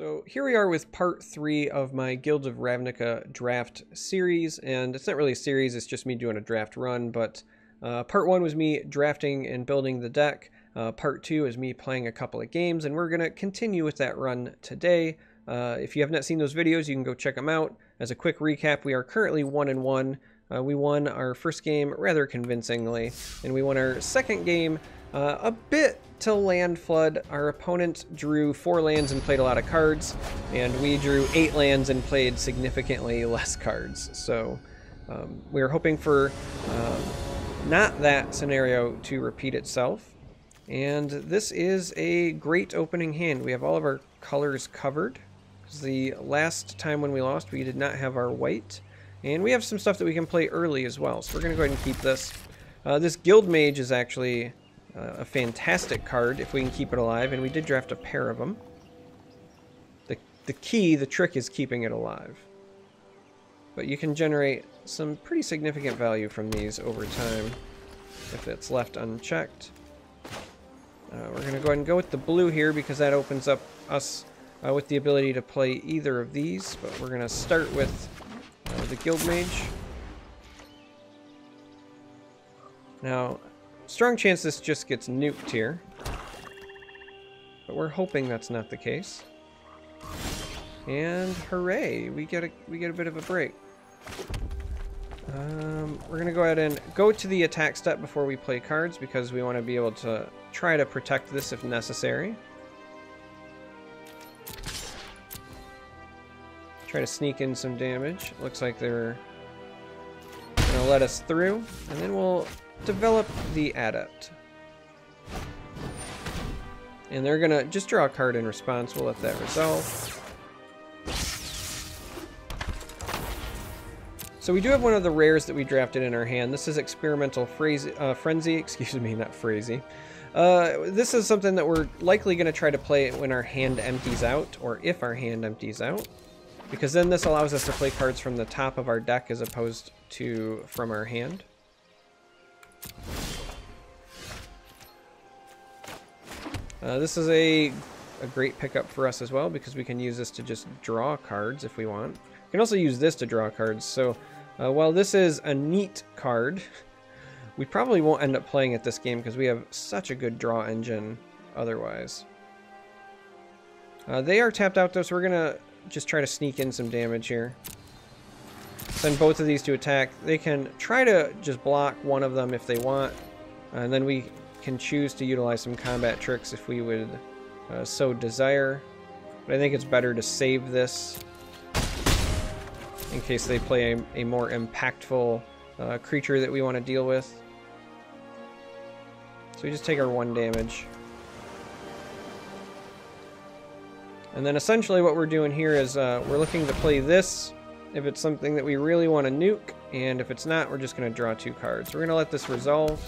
So here we are with part 3 of my Guilds of Ravnica draft series, and it's not really a series, it's just me doing a draft run, but part 1 was me drafting and building the deck, part 2 is me playing a couple of games, and we're going to continue with that run today. If you have not seen those videos, you can go check them out. As a quick recap, we are currently 1-1. We won our first game rather convincingly, and we won our second game a bit to land flood. Our opponent drew 4 lands and played a lot of cards, and we drew 8 lands and played significantly less cards. So we are hoping for not that scenario to repeat itself. And this is a great opening hand. We have all of our colors covered. The last time when we lost, we did not have our white. And we have some stuff that we can play early as well. So we're going to go ahead and keep this. This Guild Mage is actually a fantastic card if we can keep it alive. And we did draft a pair of them. The trick is keeping it alive. But you can generate some pretty significant value from these over time if it's left unchecked. We're going to go ahead and go with the blue here because that opens up us with the ability to play either of these. But we're going to start with the Guild Mage. Now, strong chance this just gets nuked here, but we're hoping that's not the case. And hooray, we get a bit of a break. We're gonna go ahead and go to the attack step before we play cards because we want to be able to try to protect this if necessary. Try to sneak in some damage. Looks like they're gonna let us through, and then we'll develop the adept. And they're gonna just draw a card in response. We'll let that resolve. So we do have one of the rares that we drafted in our hand. This is Experimental Frenzy, excuse me, not Frenzy. This is something that we're likely gonna try to play when our hand empties out, or if our hand empties out. Because then this allows us to play cards from the top of our deck as opposed to from our hand. This is a great pickup for us as well because we can use this to just draw cards if we want. We can also use this to draw cards. So while this is a neat card, we probably won't end up playing it this game because we have such a good draw engine otherwise. They are tapped out though, so we're going to just try to sneak in some damage here. Send both of these to attack. They can try to just block one of them if they want, and then we can choose to utilize some combat tricks if we would so desire. But I think it's better to save this in case they play a more impactful creature that we want to deal with. So we just take our 1 damage. And then essentially what we're doing here is we're looking to play this if it's something that we really want to nuke, and if it's not, we're just going to draw 2 cards. We're going to let this resolve.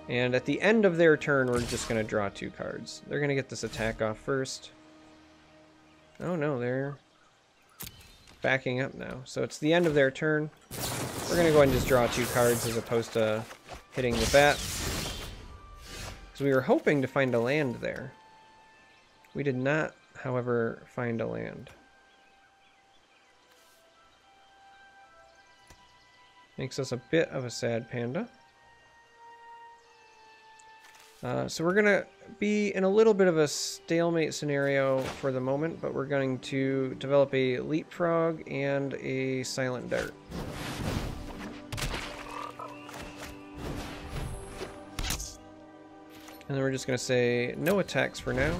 And at the end of their turn, we're just going to draw 2 cards. They're going to get this attack off first. Oh no, they're backing up now. So it's the end of their turn. We're going to go ahead and just draw 2 cards as opposed to hitting the bat. Because we were hoping to find a land there. We did not, however, find a land. Makes us a bit of a sad panda. So we're going to be in a little bit of a stalemate scenario for the moment, but we're going to develop a leapfrog and a silent dart. And then we're just going to say no attacks for now.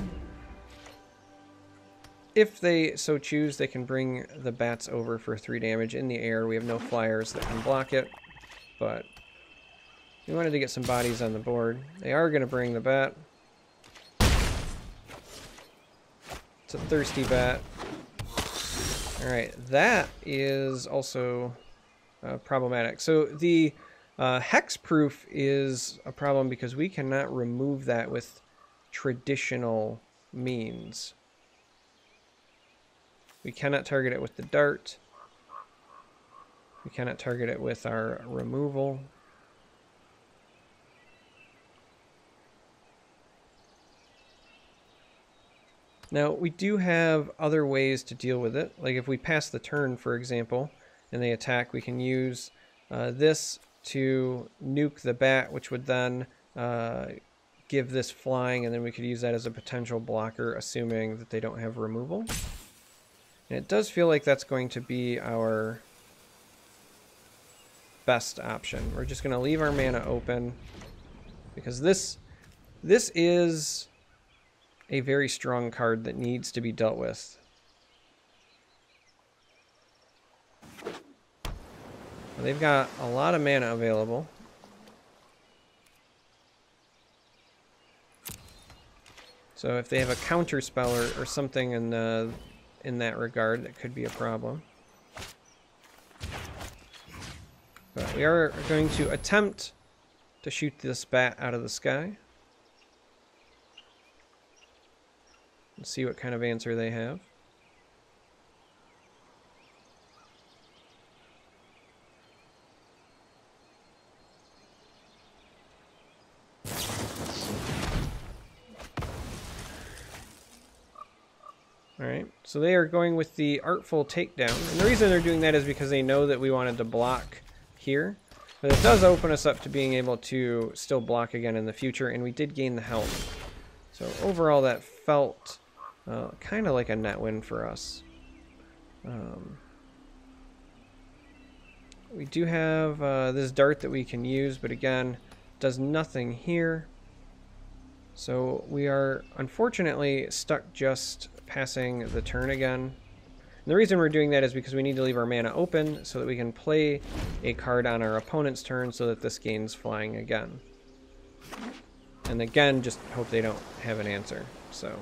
If they so choose, they can bring the bats over for 3 damage in the air. We have no flyers that can block it, but we wanted to get some bodies on the board. They are going to bring the bat. It's a thirsty bat. Alright, that is also problematic. So the hexproof is a problem because we cannot remove that with traditional means. We cannot target it with the dart. We cannot target it with our removal. Now, we do have other ways to deal with it. Like if we pass the turn, for example, and they attack, we can use this to nuke the bat, which would then give this flying, and then we could use that as a potential blocker, assuming that they don't have removal. And it does feel like that's going to be our best option. We're just going to leave our mana open, because this is a very strong card that needs to be dealt with. They've got a lot of mana available. So if they have a counter spell or something in that regard, that could be a problem. But we are going to attempt to shoot this bat out of the sky. Let's see what kind of answer they have. Alright, so they are going with the Artful Takedown. And the reason they're doing that is because they know that we wanted to block here. But it does open us up to being able to still block again in the future, and we did gain the health. So overall that felt kind of like a net win for us. We do have this dart that we can use, but again, does nothing here. So we are unfortunately stuck just passing the turn again. And the reason we're doing that is because we need to leave our mana open so that we can play a card on our opponent's turn so that this gains flying again. And again, just hope they don't have an answer. So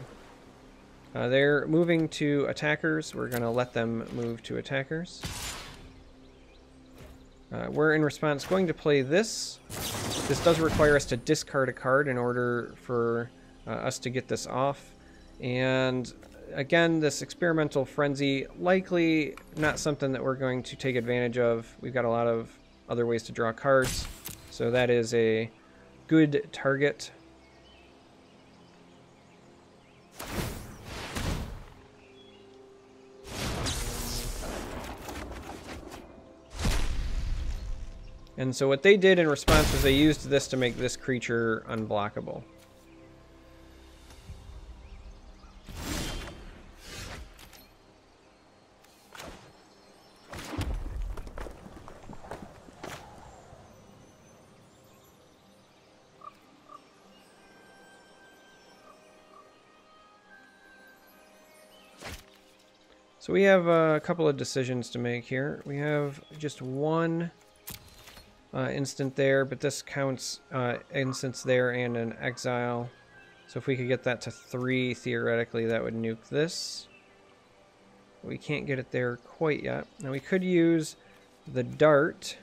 they're moving to attackers. We're going to let them move to attackers. We're in response going to play this. This does require us to discard a card in order for us to get this off. And again, this Experimental Frenzy, likely not something that we're going to take advantage of. We've got a lot of other ways to draw cards. So that is a good target. And so what they did in response was they used this to make this creature unblockable. So we have a couple of decisions to make here. We have just one instant there, but this counts instants there and an exile. So if we could get that to 3, theoretically that would nuke this. We can't get it there quite yet. Now we could use the dart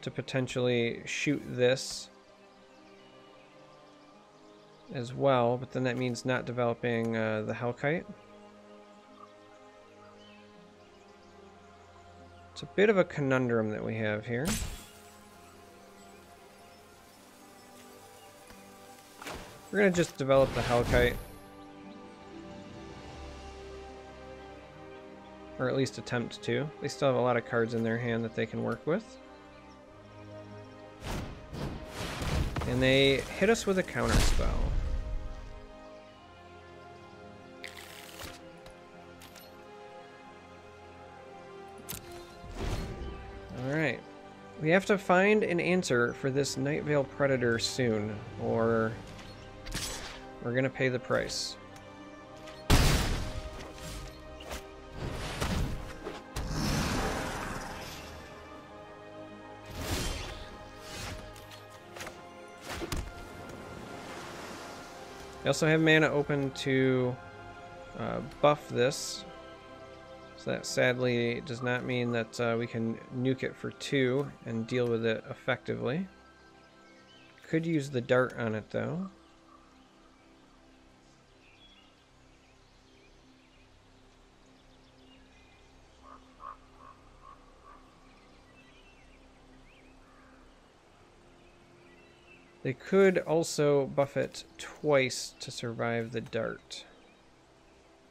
to potentially shoot this as well, but then that means not developing the Hellkite. It's a bit of a conundrum that we have here. We're going to just develop the Hellkite. Or at least attempt to. They still have a lot of cards in their hand that they can work with. And they hit us with a counter spell. Alright. We have to find an answer for this Nightveil Predator soon, or we're gonna pay the price. We also have mana open to buff this. So that sadly does not mean that we can nuke it for 2 and deal with it effectively. Could use the dart on it though. They could also buff it twice to survive the dart,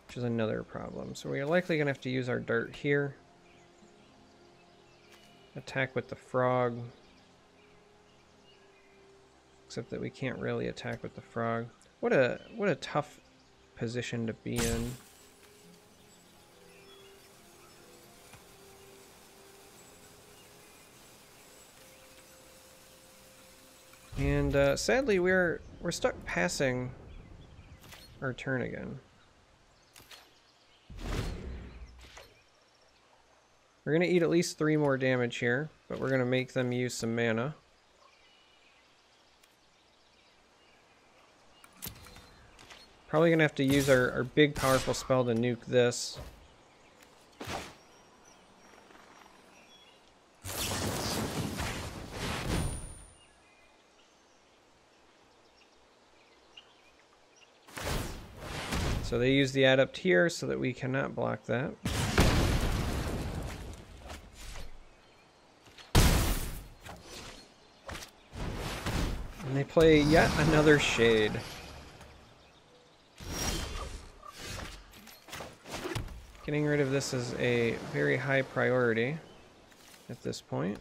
which is another problem. So we are likely going to have to use our dart here. Attack with the frog. Except that we can't really attack with the frog. What a tough position to be in. And sadly, we're stuck passing our turn again. We're gonna eat at least 3 more damage here, but we're gonna make them use some mana. Probably gonna have to use our big powerful spell to nuke this. So they use the adept here so that we cannot block that. And they play yet another shade. Getting rid of this is a very high priority at this point.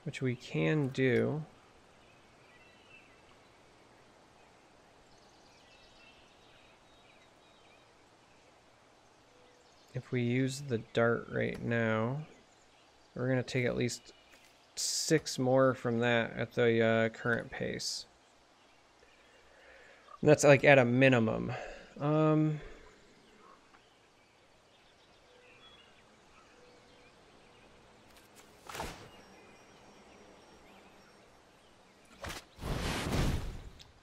Which we can do. If we use the dart right now, we're going to take at least 6 more from that at the current pace. And that's like at a minimum.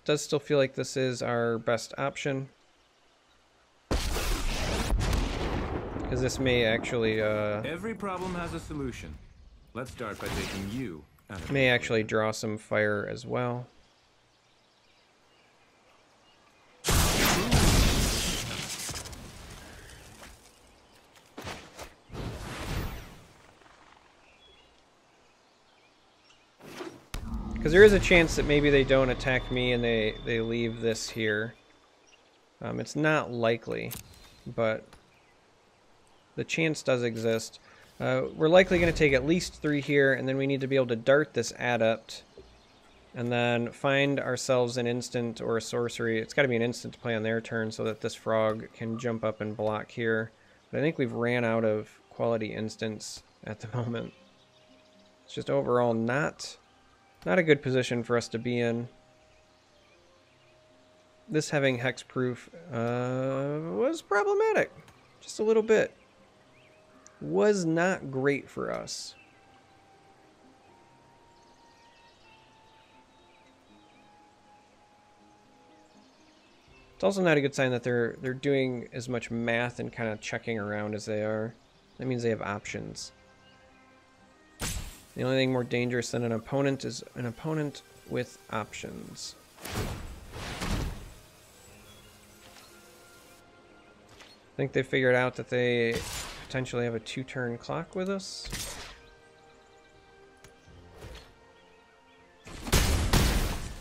Does still feel like this is our best option. Because this may actually every problem has a solution. Let's start by taking you out of may actually draw some fire as well. Because there is a chance that maybe they don't attack me and they leave this here. It's not likely, but the chance does exist. We're likely going to take at least 3 here, and then we need to be able to dart this adept, and then find ourselves an instant or a sorcery. It's got to be an instant to play on their turn so that this frog can jump up and block here. But I think we've ran out of quality instants at the moment. It's just overall not a good position for us to be in. This having hexproof was problematic, just a little bit. Was not great for us. It's also not a good sign that they're doing as much math and kind of checking around as they are. That means they have options. The only thing more dangerous than an opponent is an opponent with options. I think they figured out that they potentially have a 2-turn clock with us.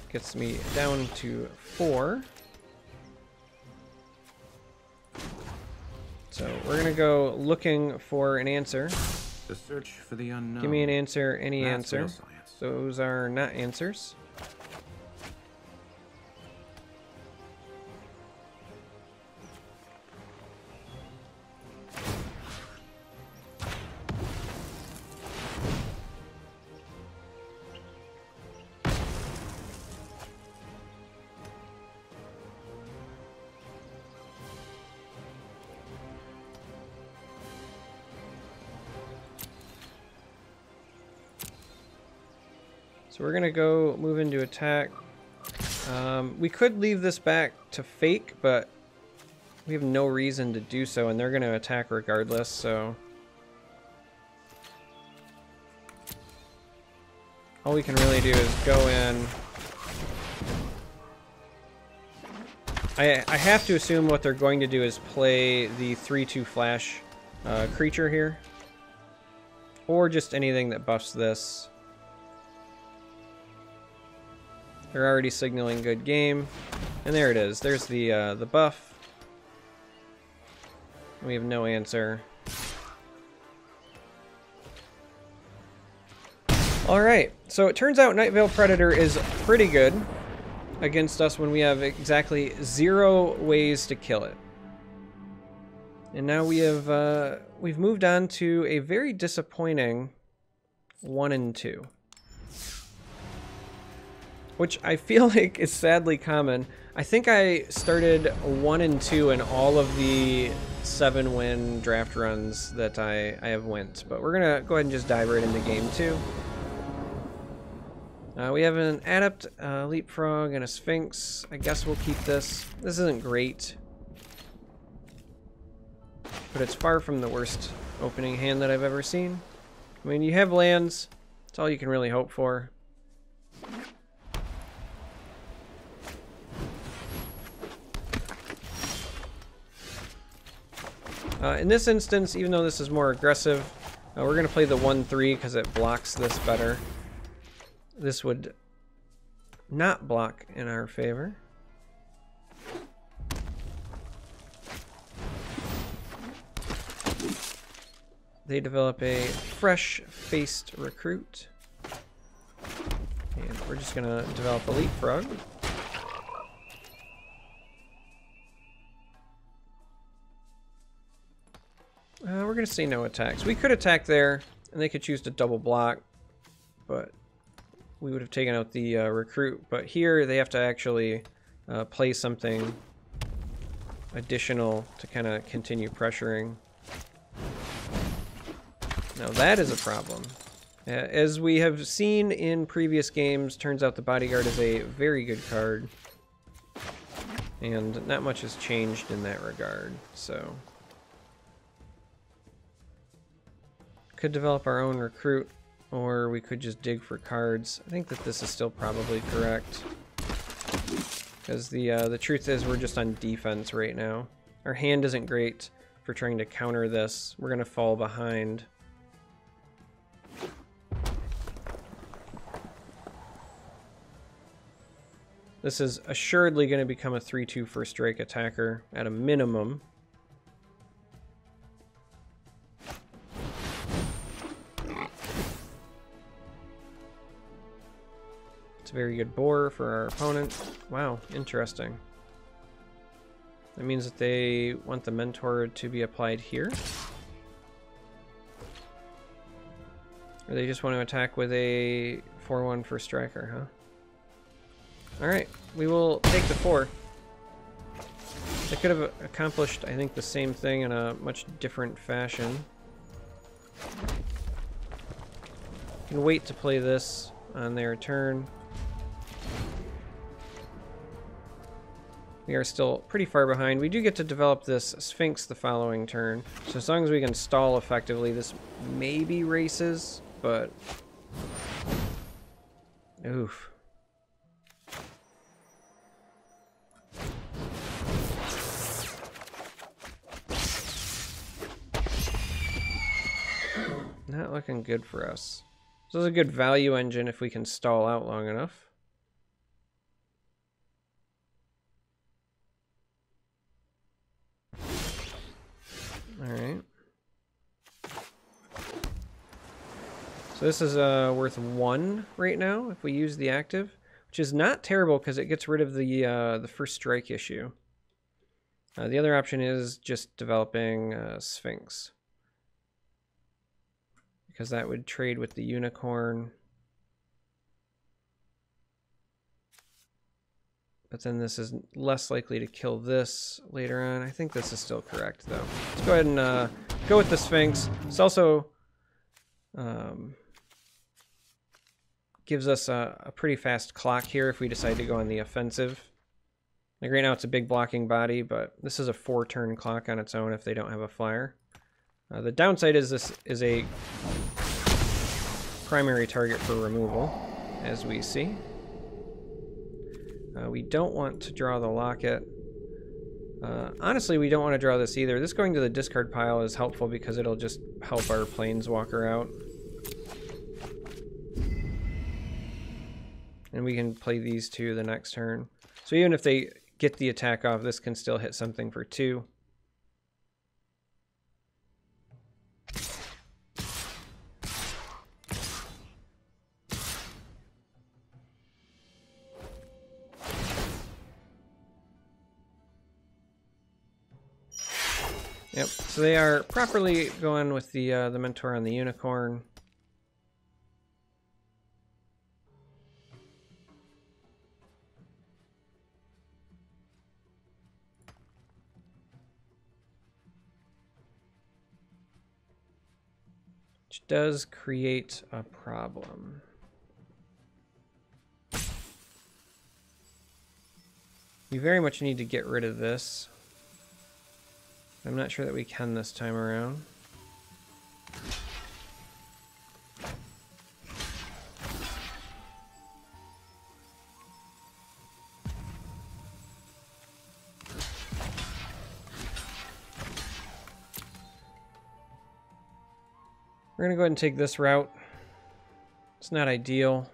Gets me down to 4. So we're gonna go looking for an answer. The search for the unknown. Give me an answer, any That's answer. real science. Those are not answers. So we're gonna go move into attack. We could leave this back to fake, but we have no reason to do so, and they're gonna attack regardless, so all we can really do is go in, I have to assume what they're going to do is play the 3/2 flash creature here. Or just anything that buffs this. They're already signaling good game. And there it is. There's the buff. We have no answer. Alright, so it turns out Night Veil Predator is pretty good against us when we have exactly 0 ways to kill it. And now we have we've moved on to a very disappointing 1 and 2. Which I feel like is sadly common. I think I started 1 and 2 in all of the 7-win draft runs that I have went. But we're gonna go ahead and just dive right into game 2. We have an Adept, Leapfrog, and a Sphinx. I guess we'll keep this. This isn't great, but it's far from the worst opening hand that I've ever seen. I mean, you have lands. That's all you can really hope for. In this instance, even though this is more aggressive, we're going to play the 1/3 because it blocks this better. This would not block in our favor. They develop a fresh-faced recruit. And we're just going to develop a Leapfrog. We're going to say no attacks. We could attack there, and they could choose to double block, but we would have taken out the recruit. But here they have to actually play something additional to kind of continue pressuring. Now that is a problem. As we have seen in previous games, turns out the Bodyguard is a very good card. And not much has changed in that regard, so... Could develop our own recruit, or we could just dig for cards. I think that this is still probably correct. Because the truth is we're just on defense right now. Our hand isn't great for trying to counter this. We're going to fall behind. This is assuredly going to become a 3/2 first strike attacker at a minimum. It's a very good boar for our opponent. Wow, interesting. That means that they want the mentor to be applied here. Or they just want to attack with a 4/1 first striker, huh? Alright, we will take the 4. They could have accomplished, I think, the same thing in a much different fashion. You can wait to play this on their turn. We are still pretty far behind. We do get to develop this Sphinx the following turn. So as long as we can stall effectively, this maybe races, but... Oof. Not looking good for us. This is a good value engine if we can stall out long enough. Alright. So this is worth 1 right now if we use the active, which is not terrible because it gets rid of the first strike issue. The other option is just developing Sphinx, because that would trade with the unicorn. But then this is less likely to kill this later on. I think this is still correct, though. Let's go ahead and go with the Sphinx. This also gives us a pretty fast clock here if we decide to go on the offensive. Like right now it's a big blocking body, but this is a 4-turn clock on its own if they don't have a flyer. The downside is this is a primary target for removal, as we see. We don't want to draw the locket. Honestly, we don't want to draw this either. This going to the discard pile is helpful because it'll just help our planeswalker out. And we can play these two the next turn. So even if they get the attack off, this can still hit something for 2. Yep, so they are properly going with the Mentor on the Unicorn. Which does create a problem. We very much need to get rid of this. I'm not sure that we can this time around. We're gonna go ahead and take this route. It's not ideal.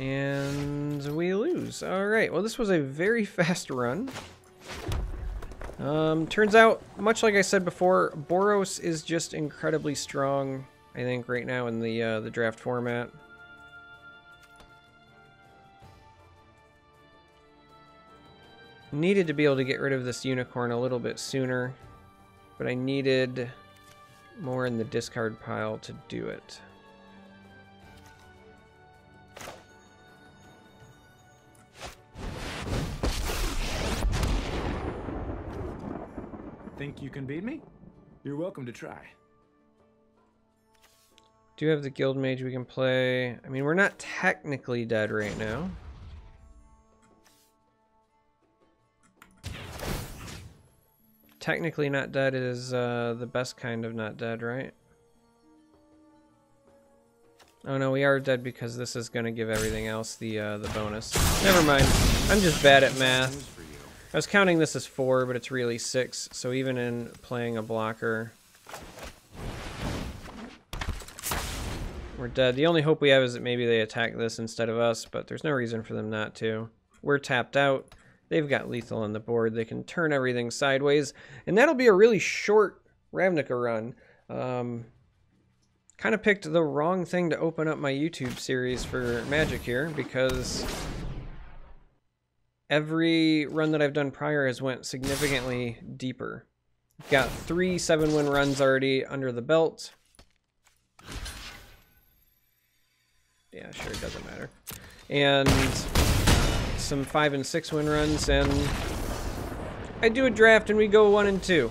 And we lose. All right, well, this was a very fast run. Turns out, much like I said before, Boros is just incredibly strong, I think, right now in the draft format. Needed to be able to get rid of this Unicorn a little bit sooner, but I needed more in the discard pile to do it. Think you can beat me? You're welcome to try. Do have the Guild Mage we can play. I mean, we're not technically dead right now. Technically not dead is the best kind of not dead, right? Oh no, we are dead because this is going to give everything else the bonus. Never mind. I'm just bad at math. I was counting this as 4, but it's really 6. So even in playing a blocker, we're dead. The only hope we have is that maybe they attack this instead of us, but there's no reason for them not to. We're tapped out. They've got lethal on the board. They can turn everything sideways, and that'll be a really short Ravnica run. Kind of picked the wrong thing to open up my YouTube series for Magic here, because every run that I've done prior has went significantly deeper. Got 3 7-win runs already under the belt. Yeah, sure, it doesn't matter. And some 5 and 6-win runs, and I do a draft and we go 1 and 2.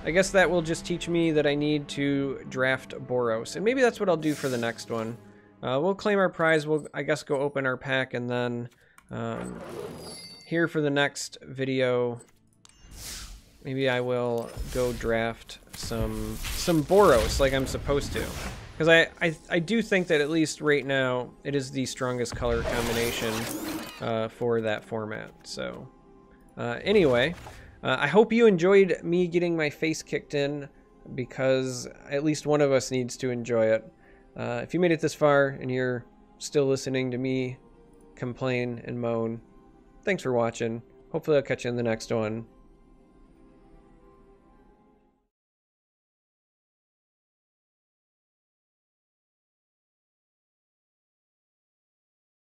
I guess that will just teach me that I need to draft Boros, and maybe that's what I'll do for the next one. We'll claim our prize, we'll, I guess, go open our pack, and then here for the next video, maybe I will go draft some Boros like I'm supposed to. Because I do think that at least right now, it is the strongest color combination for that format. So anyway, I hope you enjoyed me getting my face kicked in, because at least one of us needs to enjoy it. If you made it this far and you're still listening to me complain and moan, thanks for watching. Hopefully I'll catch you in the next one.